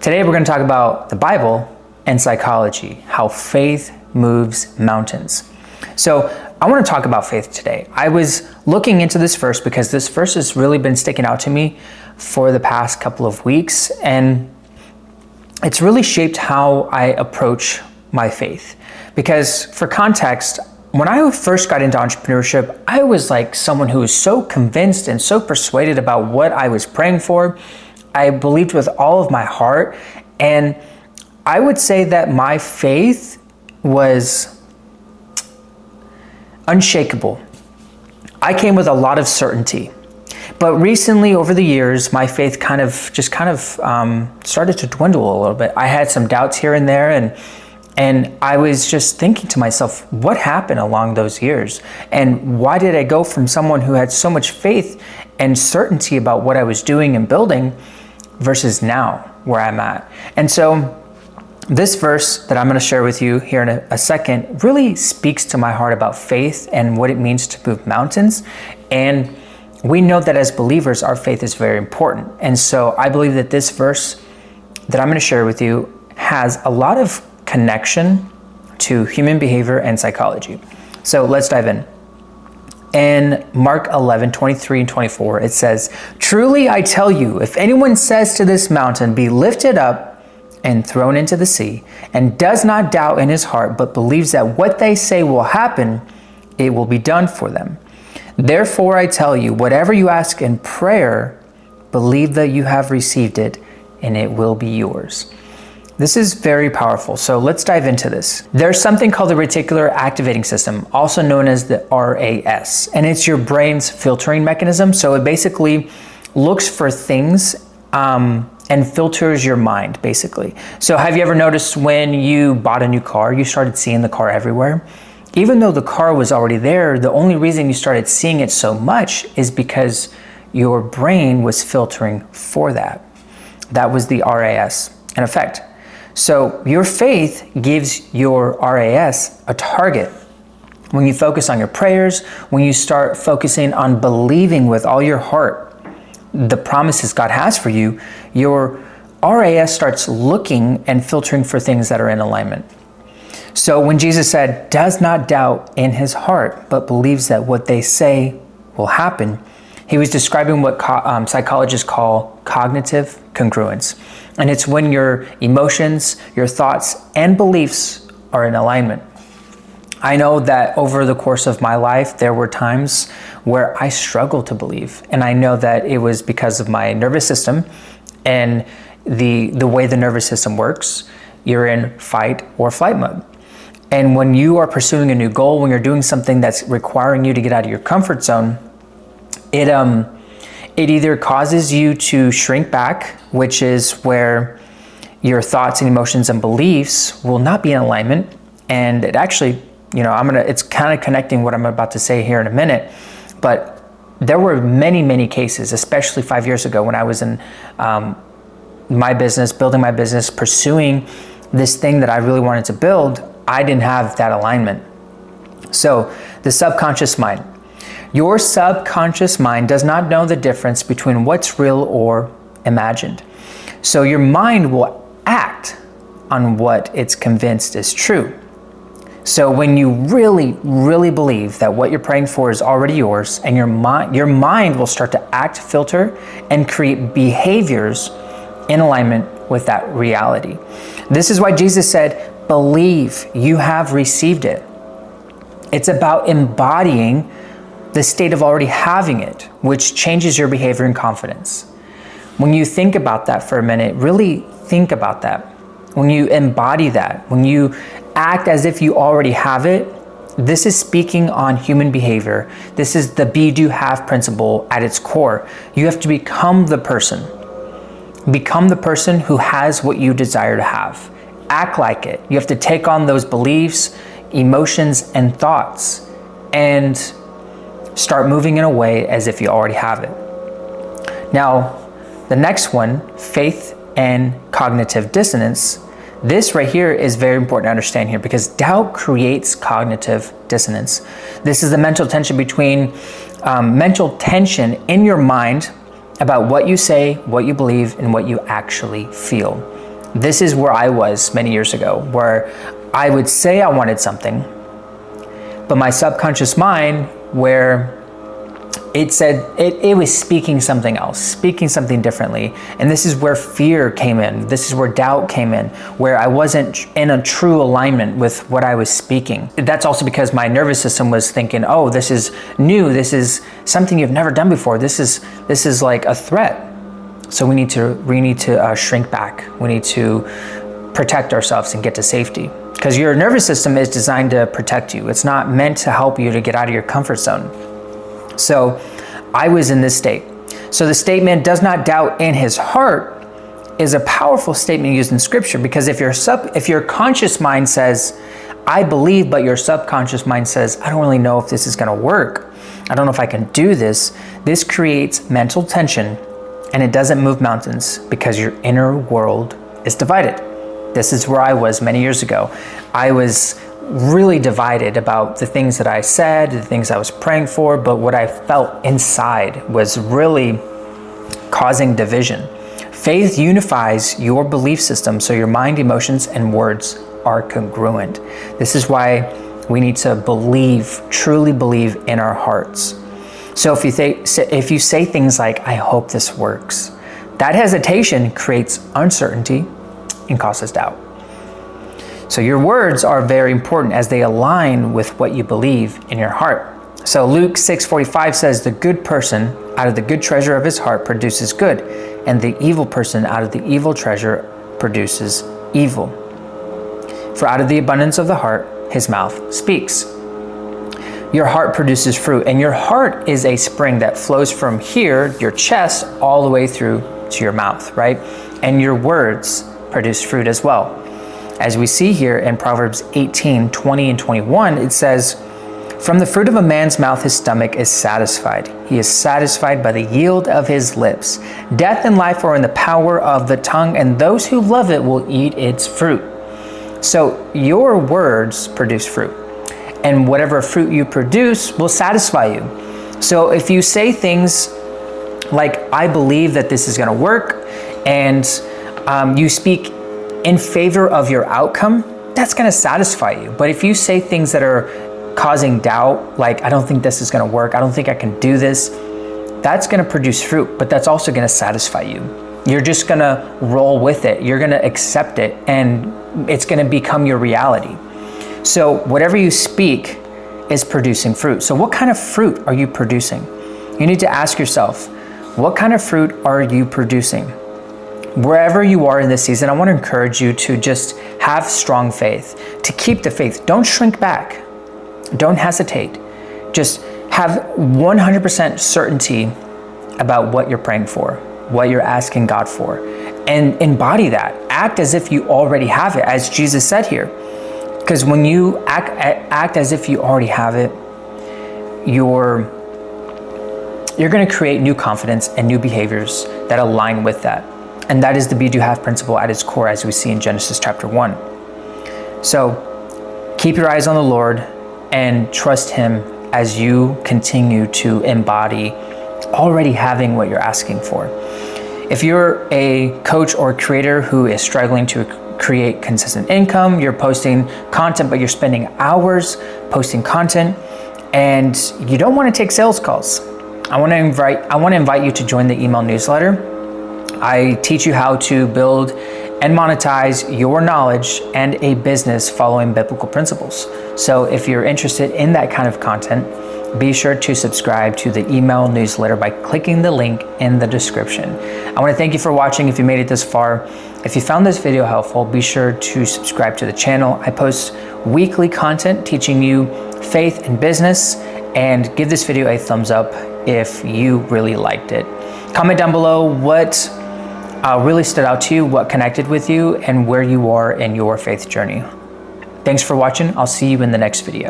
Today we're going to talk about the Bible and psychology, how faith moves mountains. So I want to talk about faith today. I was looking into this verse because this verse has really been sticking out to me for the past couple of weeks, and it's really shaped how I approach my faith. Because for context, when I first got into entrepreneurship, I was like someone who was so convinced and so persuaded about what I was praying for. I believed with all of my heart, and I would say that my faith was unshakable. I came with a lot of certainty. But recently, over the years, my faith started to dwindle a little bit. I had some doubts here and there, and I was just thinking to myself, what happened along those years? And why did I go from someone who had so much faith and certainty about what I was doing and building versus now where I'm at? And so this verse that I'm going to share with you here in a second really speaks to my heart about faith and what it means to move mountains. And we know that as believers, our faith is very important. And so I believe that this verse that I'm going to share with you has a lot of connection to human behavior and psychology. So let's dive in. In Mark 11:23 and 24, it says, "Truly I tell you, if anyone says to this mountain, be lifted up and thrown into the sea, and does not doubt in his heart, but believes that what they say will happen, it will be done for them. Therefore I tell you, whatever you ask in prayer, believe that you have received it, and it will be yours." This is very powerful. So let's dive into this. There's something called the reticular activating system, also known as the RAS, and it's your brain's filtering mechanism. So it basically looks for things and filters your mind, basically. So have you ever noticed when you bought a new car, you started seeing the car everywhere? Even though the car was already there, the only reason you started seeing it so much is because your brain was filtering for that. That was the RAS in effect. So your faith gives your RAS a target. When you focus on your prayers, when you start focusing on believing with all your heart the promises God has for you, your RAS starts looking and filtering for things that are in alignment. So when Jesus said, does not doubt in his heart, but believes that what they say will happen, he was describing what psychologists call cognitive congruence. And it's when your emotions, your thoughts, and beliefs are in alignment. I know that over the course of my life, there were times where I struggled to believe. And I know that it was because of my nervous system and the way the nervous system works. You're in fight or flight mode. And when you are pursuing a new goal, when you're doing something that's requiring you to get out of your comfort zone, it either causes you to shrink back, which is where your thoughts and emotions and beliefs will not be in alignment. And it actually, it's kind of connecting what I'm about to say here in a minute. But there were many, many cases, especially 5 years ago when I was in my business, building my business, pursuing this thing that I really wanted to build. I didn't have that alignment. So the subconscious mind. Your subconscious mind does not know the difference between what's real or imagined. So your mind will act on what it's convinced is true. So when you really, really believe that what you're praying for is already yours, and your mind will start to act, filter, and create behaviors in alignment with that reality. This is why Jesus said, believe you have received it. It's about embodying the state of already having it, which changes your behavior and confidence. When you think about that for a minute, really think about that. When you embody that, when you act as if you already have it, this is speaking on human behavior. This is the be, do, have principle at its core. You have to become the person. Become the person who has what you desire to have. Act like it. You have to take on those beliefs, emotions, and thoughts, and start moving in a way as if you already have it. Now, the next one, faith and cognitive dissonance. This right here is very important to understand here because doubt creates cognitive dissonance. This is the mental tension in your mind about what you say, what you believe, and what you actually feel. This is where I was many years ago, where I would say I wanted something, but my subconscious mind, where it said, it was speaking something else, speaking something differently. And this is where fear came in. This is where doubt came in, where I wasn't in a true alignment with what I was speaking. That's also because my nervous system was thinking, oh, this is new. This is something you've never done before. This is like a threat. So we need to shrink back. We need to protect ourselves and get to safety, because your nervous system is designed to protect you. It's not meant to help you to get out of your comfort zone. So I was in this state. So the statement, does not doubt in his heart, is a powerful statement used in scripture, because if your conscious mind says, I believe, but your subconscious mind says, I don't really know if this is going to work. I don't know if I can do this. This creates mental tension, and it doesn't move mountains because your inner world is divided. This is where I was many years ago. I was really divided about the things that I said, the things I was praying for, but what I felt inside was really causing division. Faith unifies your belief system so your mind, emotions, and words are congruent. This is why we need to believe, truly believe in our hearts. So if you say things like, I hope this works, that hesitation creates uncertainty and causes doubt. So your words are very important as they align with what you believe in your heart. So Luke 6:45 says, the good person out of the good treasure of his heart produces good, and the evil person out of the evil treasure produces evil. For out of the abundance of the heart, his mouth speaks. Your heart produces fruit, and your heart is a spring that flows from here, your chest, all the way through to your mouth, right? And your words produce fruit as well. As we see here in Proverbs 18:20 and 21, it says, from the fruit of a man's mouth his stomach is satisfied. He is satisfied by the yield of his lips. Death and life are in the power of the tongue, and those who love it will eat its fruit. So your words produce fruit, and whatever fruit you produce will satisfy you. So if you say things like, I believe that this is going to work, and you speak in favor of your outcome, that's going to satisfy you. But if you say things that are causing doubt, like, I don't think this is going to work, I don't think I can do this, that's going to produce fruit, but that's also going to satisfy you. You're just going to roll with it. You're going to accept it, and it's going to become your reality. So whatever you speak is producing fruit. So what kind of fruit are you producing? You need to ask yourself, what kind of fruit are you producing? Wherever you are in this season, I want to encourage you to just have strong faith, to keep the faith. Don't shrink back. Don't hesitate. Just have 100% certainty about what you're praying for, what you're asking God for, and embody that. Act as if you already have it, as Jesus said here. Because when you act as if you already have it, you're going to create new confidence and new behaviors that align with that. And that is the be, do, have principle at its core, as we see in Genesis chapter 1. So keep your eyes on the Lord and trust Him as you continue to embody already having what you're asking for. If you're a coach or creator who is struggling to create consistent income, you're posting content, but you're spending hours posting content, and you don't want to take sales calls, I want to invite you to join the email newsletter. I teach you how to build and monetize your knowledge and a business following biblical principles. So if you're interested in that kind of content, be sure to subscribe to the email newsletter by clicking the link in the description. I want to thank you for watching if you made it this far. If you found this video helpful, be sure to subscribe to the channel. I post weekly content teaching you faith and business, and give this video a thumbs up if you really liked it. Comment down below what really stood out to you, what connected with you, and where you are in your faith journey. Thanks for watching. I'll see you in the next video.